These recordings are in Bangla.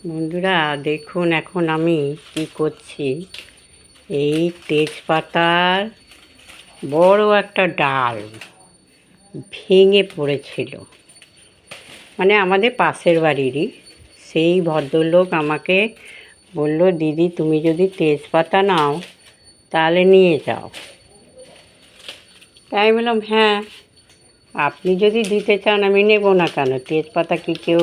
বন্ধুরা দেখুন, এখন আমি কি করছি। এই তেজপাতার বড় একটা ডাল ভেঙে পড়েছিল, মানে আমাদের পাশের বাড়িরই। সেই ভদ্রলোক আমাকে বলল, দিদি তুমি যদি তেজপাতা নাও তাহলে নিয়ে যাও। তাই আমি বললাম হ্যাঁ, আপনি যদি দিতে চান আমি নেব না কেন। তেজপাতা কি কেউ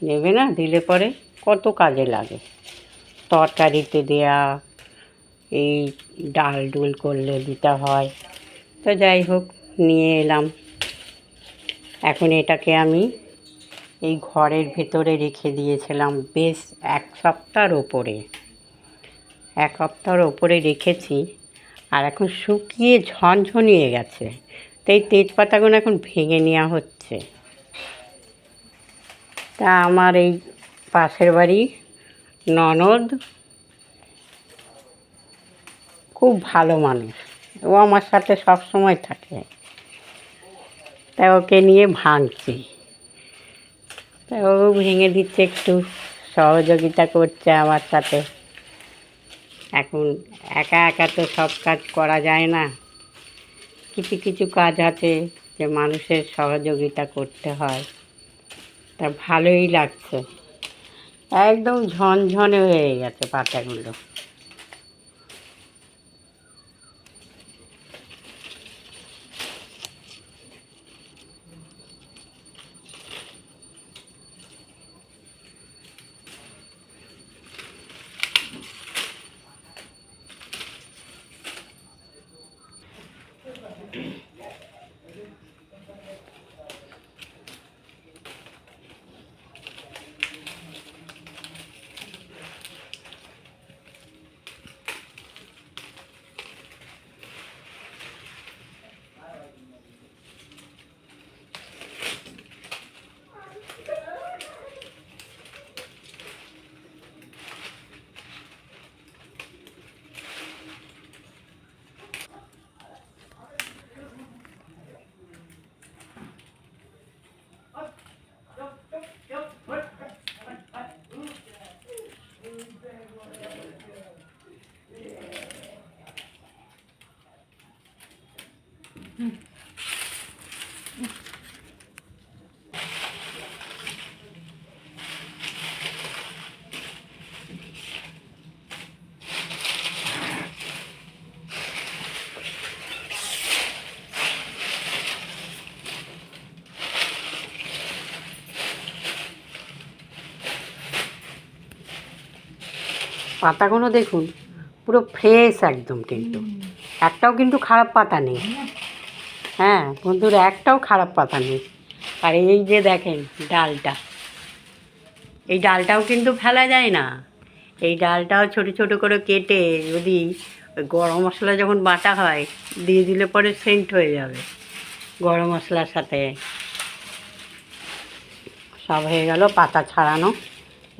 নেবে না? দিলে পরে কত কাজে লাগে, তরকারিতে দেয়া, এই ডাল ডুল করলে দিতে হয়। তো যাই হোক, নিয়ে এলাম। এখন এটাকে আমি এই ঘরের ভেতরে রেখে দিয়েছিলাম বেশ এক সপ্তাহর ওপরে রেখেছি। আর এখন শুকিয়ে ঝনঝনিয়ে গেছে। তো এই তেজপাতাগুলো এখন ভেঙে নেওয়া হচ্ছে। তা আমার এই পাশের বাড়ি ননদ খুব ভালো মানুষ, ও আমার সাথে সব সময় থাকে। তা ওকে নিয়ে ভাঙছি, তা ও ভেঙে দিচ্ছে, একটু সহযোগিতা করছে আমার সাথে। এখন একা একা তো সব কাজ করা যায় না, কিছু কিছু কাজ আছে যে মানুষের সহযোগিতা করতে হয়। তা ভালোই লাগছে, একদম ঝনঝনে হয়ে গেছে পাতাগুলো। পাতাগুলো দেখুন, পুরো ফ্রেশ একদম, কিন্তু একটাও কিন্তু খারাপ পাতা নেই। হ্যাঁ বন্ধুরা, একটাও খারাপ পাতা নেই। আর এই যে দেখেন ডালটা, এই ডালটাও কিন্তু ফেলা যায় না। এই ডালটাও ছোট ছোট করে কেটে যদি ওই গরম মশলা যখন বাটা হয় দিয়ে দিলে পরে সেন্ট হয়ে যাবে। গরম মশলার সাথে সব হয়ে গেল, পাতা ছাড়ানো।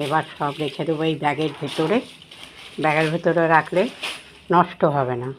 এবার সব রেখে দেবো এই ব্যাগের ভেতরে। ব্যাগের ভেতরে রাখলে নষ্ট হবে না।